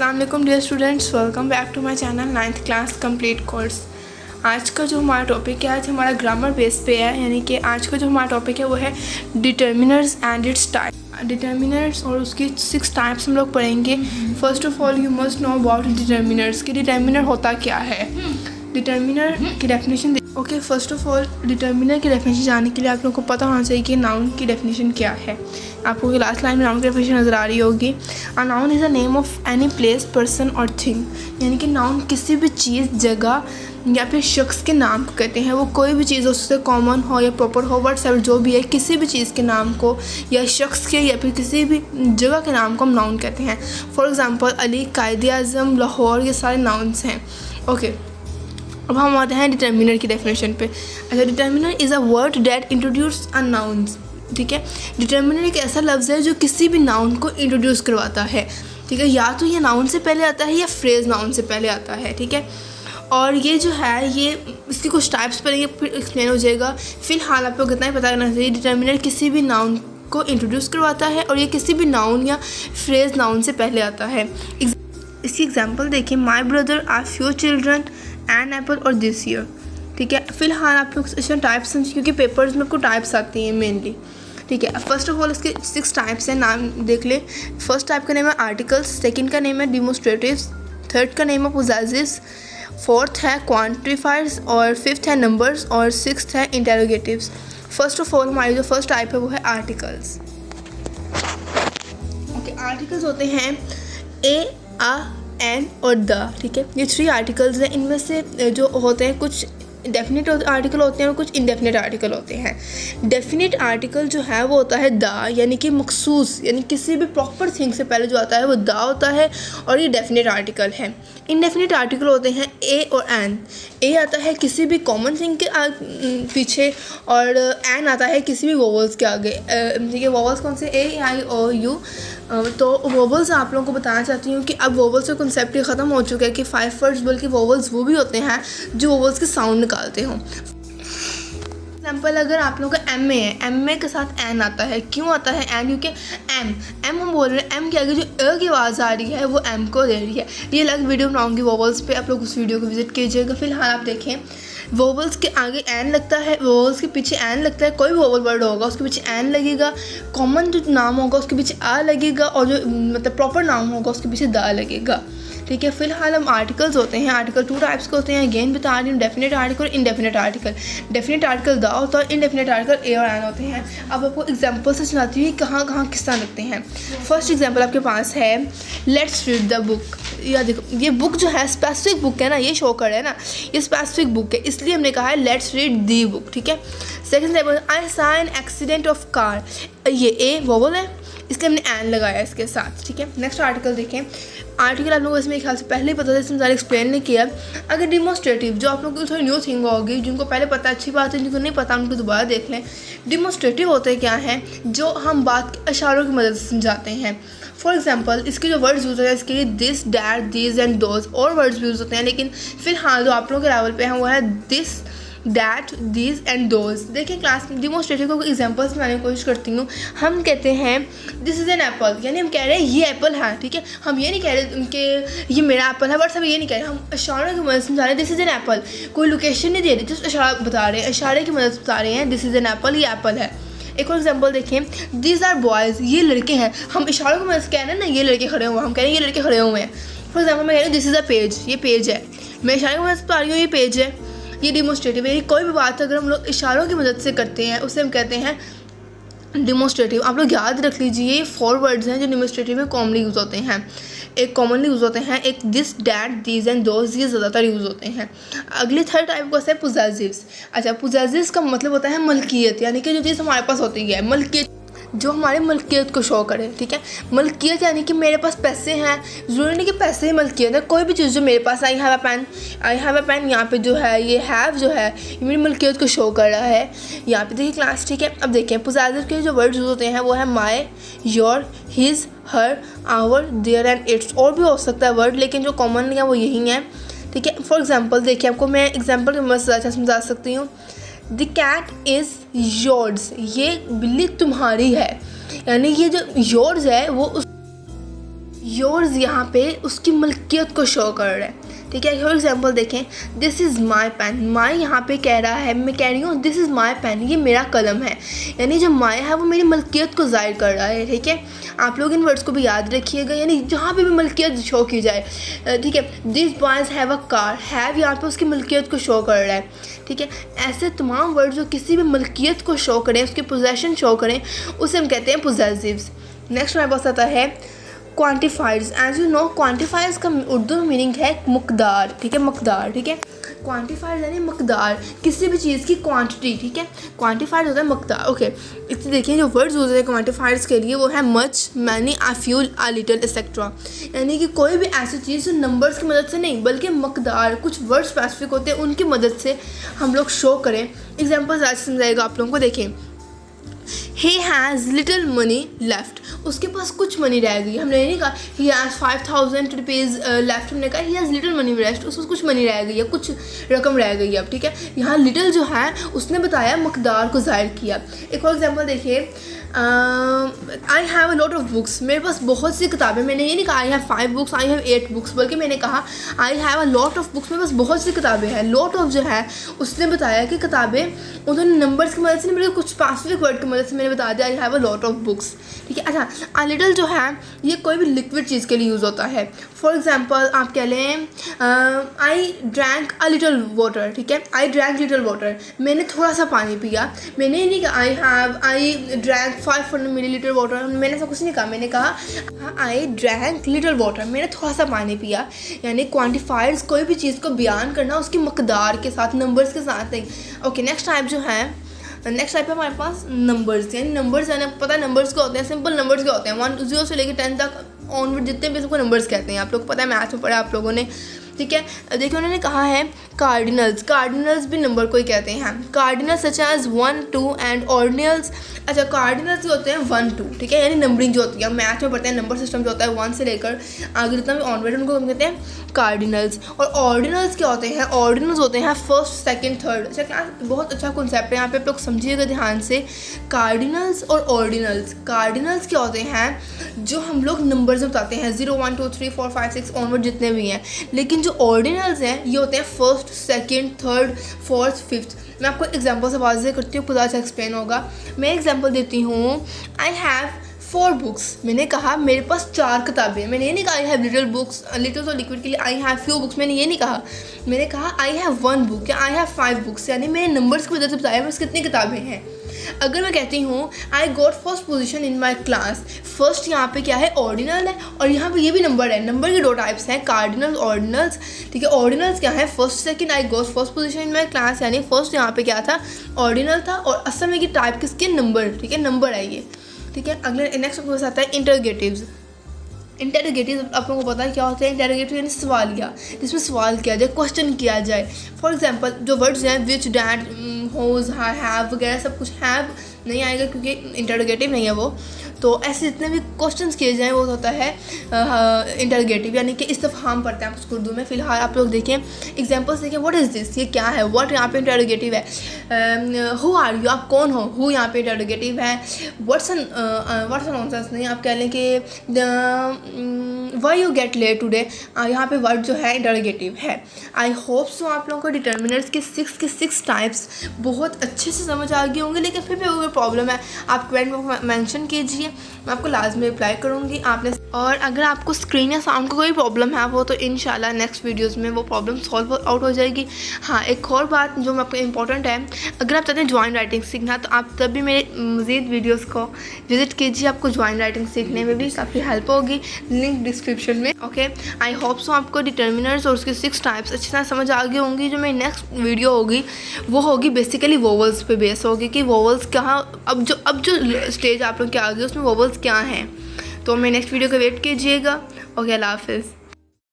अस्सलाम वालेकुम dear students, welcome back to my channel 9th class complete course. आज का जो हमारा टॉपिक है, आज हमारा ग्रामर बेस पे है, यानी कि आज का जो हमारा टॉपिक है वो है determiners and it's type. Determiners और उसकी 6 टाइप्स हम लोग पढ़ेंगे। First of all you must know about determiners कि डिटर्मिनर होता क्या है। डिटर्मिनर की definition okay, first of all determiner की डेफिनेशन जानने के लिए आप लोगों को पता होना चाहिए कि नाउन की डेफिनेशन क्या है। आपको लास्ट लाइन में नाउन की डेफिनेशन नज़र आ रही होगी। A noun is a name of any place, person और थिंग, यानी कि नाउन किसी भी चीज़, जगह या फिर शख्स के नाम को कहते हैं। वो कोई भी चीज़ उससे कॉमन हो या प्रॉपर हो, व्हाट्सएवर जो भी है, किसी भी चीज़ के नाम को या शख्स के या फिर किसी भी जगह के नाम को हम नाउन कहते हैं। फॉर एग्ज़ाम्पल अली, कायदे आज़म, लाहौर, ये सारे नाउन्स हैं। ओके, अब हम आते हैं डिटर्मिनर की डेफिनेशन पे। अच्छा, determiner is a word that introduce a nouns. ठीक है, डिटर्मिनर एक ऐसा लफ्ज़ है जो किसी भी नाउन को इंट्रोड्यूस करवाता है। ठीक है, या तो ये नाउन से पहले आता है या फ्रेज़ नाउन से पहले आता है। ठीक है, और ये जो है ये इसकी कुछ टाइप्स पढ़ेंगे फिर एक्सप्लेन हो जाएगा। फ़िलहाल आपको कितना ही पता करना चाहिए, डिटर्मिनर किसी भी नाउन को इंट्रोड्यूस करवाता है और ये किसी भी नाउन या फ्रेज़ नाउन से पहले आता है। इसकी एग्जाम्पल देखिए, my brother, are few children, an apple और दिस ईयर। ठीक है, फिलहाल आप लोग इसमें टाइप्स समझिए क्योंकि पेपर्स में आपको टाइप्स आती हैं मेनली। ठीक है, फर्स्ट ऑफ ऑल इसके 6 टाइप्स हैं, नाम देख ले। फर्स्ट टाइप का नेम है आर्टिकल्स, सेकंड का नेम है डिमोस्ट्रेटिव्स, थर्ड का नेम है पोजेसिव्स, फोर्थ है क्वांटिफायर्स और फिफ्थ है नंबर्स और सिक्स्थ है इंटेरोगेटिव्स। फर्स्ट ऑफ ऑल हमारी जो फर्स्ट टाइप है वो है आर्टिकल्स। ओके, आर्टिकल्स होते हैं ए, आ, एन और द। ठीक है, ये 3 आर्टिकल्स हैं। इनमें से जो होते हैं कुछ डेफिनेट आर्टिकल होते हैं और कुछ इनडेफिनेट आर्टिकल होते हैं। डेफिनेट आर्टिकल जो है वो होता है द, यानी कि मखसूस, यानी किसी भी प्रॉपर थिंग से पहले जो आता है वो द होता है और ये डेफिनेट आर्टिकल है। इनडेफिनेट आर्टिकल होते हैं ए और एन। ए आता है किसी भी कॉमन थिंग के पीछे और एन आता है किसी भी वोवल्स के आगे। ठीक है, वोवल्स कौन से? ए, आई, ओ, यू। तो वोवल्स आप लोगों को बताना चाहती हूँ कि अब वोवल्स का कॉन्सेप्ट ही ख़त्म हो चुका है कि 5 वर्ड्स, बल्कि वोवल्स वो भी होते हैं जो वोवल्स के साउंड निकालते हों। एग्जाम्पल अगर आप लोगों का एम ए है, एम ए के साथ एन आता है। क्यों आता है एन? क्योंकि एम हम बोल रहे हैं, एम के आगे जो अ की आवाज़ आ रही है वो एम को दे रही है। ये अलग वीडियो बनाऊंगी वोवल्स पे, आप लोग उस वीडियो को विजिट कीजिएगा। फिलहाल आप देखें, वोवल्स के आगे एन लगता है, वोवल्स के पीछे एन लगता है। कोई भी वोवल वर्ड होगा उसके पीछे एन लगेगा, कॉमन जो नाम होगा उसके पीछे आ लगेगा और जो मतलब प्रॉपर नाम होगा उसके पीछे द लगेगा। ठीक है, फिलहाल हम आर्टिकल्स होते हैं। आर्टिकल 2 टाइप्स के होते हैं, अगेन बता रही हूँ, definite article, indefinite article. Definite article the होता है, इनडेफिनेट आर्टिकल ए और एन होते हैं। अब आपको एग्जांपल से सुनाती हूँ कहाँ कहाँ किस तरह लगते हैं। फर्स्ट एग्जांपल आपके पास है, लेट्स रीड द बुक। या देखो, ये बुक जो है स्पेसिफिक बुक है ना, ये शो कर है ना, ये स्पेसिफिक बुक है, इसलिए हमने कहा है लेट्स रीड दी बुक। ठीक है, second example, I saw an accident of car. ये ए वोवल है, इसलिए हमने एन लगाया इसके साथ। ठीक है, नेक्स्ट आर्टिकल देखें। आर्टिकल आप लोगों को इसमें ख्याल से पहले ही पता था, इसमें ज़्यादा एक्सप्लेन नहीं किया। अगर डिमोस्ट्रेटिव, जो आप लोगों को थोड़ी न्यू थिंग होगी, जिनको पहले पता अच्छी बात है, जिनको नहीं पता उनको दोबारा देख लें। डिमोस्ट्रेटिव होते क्या हैं? जो हम बात के इशारों की मदद से समझाते हैं। फॉर एग्जाम्पल इसके जो वर्ड्स यूज़ होते हैं, इसके लिए this, that, these and those और वर्ड्स भी यूज़ होते हैं, लेकिन फिलहाल जो आप लोगों के लेवल पे हैं वो है this, that, these and those. देखिए क्लास डिमोस्ट्रेटिव को एग्जांपल्स में आने की कोशिश करती हूँ। हम कहते हैं दिस इज़ एन एप्पल, यानी हम कह रहे हैं ये एप्पल है। ठीक है, हम ये नहीं कह रहे कि ये मेरा एप्पल है, बट सब ये नहीं कह रहे, हम इशारों की मदद से समझा रहे हैं दिस इज़ एन एप्पल। कोई लोकेशन नहीं दे रही, जस्ट इशारा बता रहे हैं, इशारे की मदद से बता रहे हैं दिस इज़ एन एप्पल, ये एप्पल है। एक और एग्जांपल देखें, दीज आर बॉयज़, ये लड़के हैं। हम इशारों की मदद से कह रहे हैं ना ये लड़के खड़े हुए हैं, हम कह रहे हैं ये लड़के खड़े हुए हैं। फॉर एग्जाम्पल मैं कह रही हूँ दिस इज़ अ पेज, ये पेज है, मैं इशारे की मदद से बता रही हूँ ये पेज है। ये डिमोस्ट्रेटिव है। कोई भी बात अगर हम लोग इशारों की मदद से करते हैं उसे हम कहते हैं डिमोस्ट्रेटिव। आप लोग याद रख लीजिए, ये 4 वर्ड्स हैं जो डिमोस्ट्रेटिव में कॉमनली यूज़ होते हैं। एक कॉमनली यूज़ होते हैं, एक this, that, these and those, ये ज़्यादातर यूज़ होते हैं। अगली थर्ड टाइप को है पोजेसिव्स। अच्छा, पोजेसिव्स का मतलब होता है मलकियत, यानी कि जो चीज़ हमारे पास होती है, मलकियत, जो हमारे मलकियत को शो करे। ठीक है, मलकियत यानी कि मेरे पास पैसे हैं, ज़रूरी नहीं कि पैसे ही मलकियत है। कोई भी चीज़ जो मेरे पास, आई हैव अ पेन, यहाँ पे जो है ये हैव जो है ये मेरी मलकियत को शो कर रहा है यहाँ पे। देखिए क्लास, ठीक है, अब देखें पोजेसिव के जो वर्ड्स यूज़ होते हैं वो है my, your, his, her, our, their and its. और भी हो सकता है वर्ड, लेकिन जो कॉमन है वो यही है। ठीक है, फॉर एग्जाम्पल देखिए, आपको मैं एग्जाम्पल की मदद से अच्छा समझा सकती हूँ। द कैट इज़ योर्स, ये बिल्ली तुम्हारी है, यानी ये जो योर्स है वो उस योर्स यहाँ पे उसकी मलकियत को शो कर रहा है, ठीक है। फॉर एग्जाम्पल देखें, दिस इज़ माई पेन, माई यहाँ पे कह रहा है, मैं कह रही हूँ दिस इज़ माई पेन, ये मेरा कलम है, यानी जो माई है वो मेरी मलकियत को ज़ाहिर कर रहा है, ठीक है। आप लोग इन वर्ड्स को भी याद रखिएगा, यानी जहाँ पे भी मलकियत शो की जाए, ठीक है। This boys have a car, have यहाँ पे उसकी मलकियत को शो कर रहा है, ठीक है। ऐसे तमाम वर्ड जो किसी भी मलकियत को शो करें, उसके पोजेशन शो करें, उसे हम कहते हैं पोजेसिव्स। नेक्स्ट हमारे पास आता है quantifiers. As you know quantifiers का उर्दू में मीनिंग है मकदार, ठीक है, मकदार, ठीक है। क्वान्टिफायर्स यानी मकदार, किसी भी चीज़ की क्वांटिटी, ठीक है। क्वान्टिफायर्स होता है मकदार, ओके। इससे देखिए जो वर्ड्स यूज होते हैं क्वान्टिफायर्स के लिए वो है much, many, uh few, a little, etcetera, यानी कि कोई भी ऐसी चीज़ जो नंबर्स की मदद से नहीं बल्कि मकदार, कुछ वर्ड स्पेसिफिक होते हैं उनकी मदद से हम लोग शो करें। एग्जाम्पल्स आज समझाएगा आप लोगों को। देखें, he has little money left, उसके पास कुछ मनी रह गई। हमने नहीं कहा he has 5000 रुपीज़ लेफ्ट, हमने कहा he has little money left, उसको कुछ मनी रह गई है, कुछ रकम रह गई है अब, ठीक है। यहाँ लिटिल जो है उसने बताया मकदार को ज़ाहिर किया। एक और एग्जांपल देखिए, I have a lot of books, मेरे पास बहुत सी किताबें। मैंने ये नहीं कहा I have 5 books, I have 8 books, बल्कि मैंने कहा I have a lot of books, मेरे पास बहुत सी किताबें हैं। लॉट ऑफ जो है उसने बताया कि किताबें उन्होंने नंबर्स की मदद से नहीं बल्कि कुछ स्पेसिफिक वर्ड की मदद से मैंने बता दिया I have a lot of books, ठीक है। अच्छा, अ लिटिल जो है ये कोई भी लिक्विड चीज़ के लिए यूज़ होता है। फॉर एग्जाम्पल आप कह लें I drank a little water, ठीक है, आई ड्रैंक लिटिल वाटर, मैंने थोड़ा सा पानी पिया। मैंने नहीं कहा आई ड्रैंक 500 मिलीलीटर वाटर, मैंने ऐसा कुछ नहीं कहा, मैंने कहा आई ड्रैंक लिटिल वाटर, मैंने थोड़ा सा पानी पिया। यानी क्वान्टिफायर्स कोई भी चीज़ को बयान करना उसकी मकदार के साथ, नंबर्स के साथ नहीं। ओके, नेक्स्ट टाइप जो है, नेक्स्ट टाइप है हमारे पास नंबर्स, यानी नंबर्स है ना, पता है नंबर्स क्या होते हैं, सिंपल नंबर्स क्या होते हैं, 1 0 से लेकर 10 तक ऑनवर्ड जितने भी सबको नंबर्स कहते हैं। आप लोग को पता है, मैथ्स में पढ़ा आप लोगों ने, ठीक है। देखिए उन्होंने कहा है कार्डिनल्स, कार्डिनल्स भी नंबर को ही कहते हैं। Cardinals such as 1 2 and ordinals. अच्छा, कार्डिनल्स जो होते हैं 1 2, ठीक है, यानी नंबरिंग जो होती है, मैथ में पढ़ते हैं नंबर सिस्टम जो होता है 1 से लेकर आगे जितना भी ऑनवर्ड उनको हम कहते हैं कार्डिनल्स। और ऑर्डिनल्स क्या होते हैं? ऑर्डिनल्स होते हैं फर्स्ट सेकंड थर्ड। अच्छा क्लास, बहुत अच्छा कॉन्सेप्ट है, यहाँ पे आप लोग समझिएगा ध्यान से। कार्डिनल्स और ऑर्डिनल्स, कार्डिनल्स क्या होते हैं जो हम लोग नंबर्स में बताते हैं 0 1 2 3 4 5 6 ऑनवर्ड जितने भी हैं, लेकिन जो ऑर्डिनल्स हैं ये होते हैं first second third fourth fifth. मैं आपको एग्जांपल से वाज़ेह करती हूँ, खुद अच्छा एक्सप्लेन होगा। मैं एग्जांपल देती हूँ, आई हैव 4 बुक्स, मैंने कहा मेरे पास 4 किताबें। मैंने ये नहीं कहा I have little books, little तो लिक्विड के लिए आई हैव फ्यू बुक्स, मैंने ये नहीं कहा। मैंने कहा आई हैव 1 बुक या आई हैव 5 बुक्स, यानी मैंने नंबर्स की वजह से बताया मेरे कितनी किताबें हैं। अगर मैं कहती हूँ I got first position in my class, first यहाँ पे क्या है? ऑर्डिनल है, और यहाँ पे ये भी नंबर है। नंबर के 2 टाइप्स हैं, कार्डिनल ऑर्डिनल्स, ठीक है। ऑर्डिनल्स क्या है? First second, I got first position in my class, यानी फर्स्ट यहाँ पे क्या था? ऑर्डिनल था, और असल में की टाइप किसके? नंबर, ठीक है, नंबर है ये, ठीक है। अगले नेक्स्ट आपके पास आता है इंटरोगेटिव्स। इंटरोगेटिव आप लोगों को पता है क्या होता है? इंटरोगेटिव यानी सवालिया, जिसमें सवाल किया जाए, क्वेश्चन किया जाए। फॉर एग्जांपल जो वर्ड्स हैं विच, डैट, होज, हैव वगैरह सब कुछ हैव नहीं आएगा क्योंकि इंटरोगेटिव नहीं है वो। तो ऐसे जितने भी क्वेश्चंस किए जाएँ वो होता है इंटरोगेटिव, यानी कि इस्तिफ़हाम पढ़ते हैं आप उर्दू में। फ़िलहाल आप लोग देखें एग्जांपल्स देखें, व्हाट इज़ दिस, ये क्या है? व्हाट यहाँ पे इंटरोगेटिव है। हु आर यू, आप कौन हो? हु यहाँ पे इंटरोगेटिव है। व्हाट्स एन आंसर्स नहीं, आप कह लें कि why you get late today, यहाँ पे वर्ड जो है इंटरोगेटिव है। आई होप सो आप लोगों को डिटर्मिनर्स के 6 टाइप्स बहुत अच्छे से समझ आ गए होंगे, लेकिन फिर भी अगर प्रॉब्लम है आप कमेंट में मेंशन कीजिए, मैं आपको लाजमी रिप्लाई करूँगी। आपने और अगर आपको स्क्रीन या साउंड को कोई प्रॉब्लम है वो तो इंशाल्लाह नेक्स्ट वीडियोस में वो प्रॉब्लम सॉल्व आउट हो जाएगी। हाँ, एक और बात जो मैं आपको इम्पोर्टेंट है, अगर आप चाहते हैं ज्वाइन राइटिंग सीखना तो आप तब भी मेरे मज़ीद वीडियोस को विज़िट कीजिए, आपको ज्वाइन राइटिंग सीखने में भी काफ़ी हेल्प होगी, लिंक डिस्क्रिप्शन में। ओके, आई होप सो आपको डिटर्मिनर्स और उसके 6 टाइप्स अच्छी तरह समझ आ गई होंगी। जो मेरी नेक्स्ट वीडियो होगी वो होगी बेसिकली वोवल्स पे बेस होगी कि वोवल्स कहाँ, अब जो स्टेज आप लोग के आ गई उसमें वोवल्स क्या हैं। तो मैं नेक्स्ट वीडियो का वेट कीजिएगा। ओके, अल्लाह हाफ़िज़।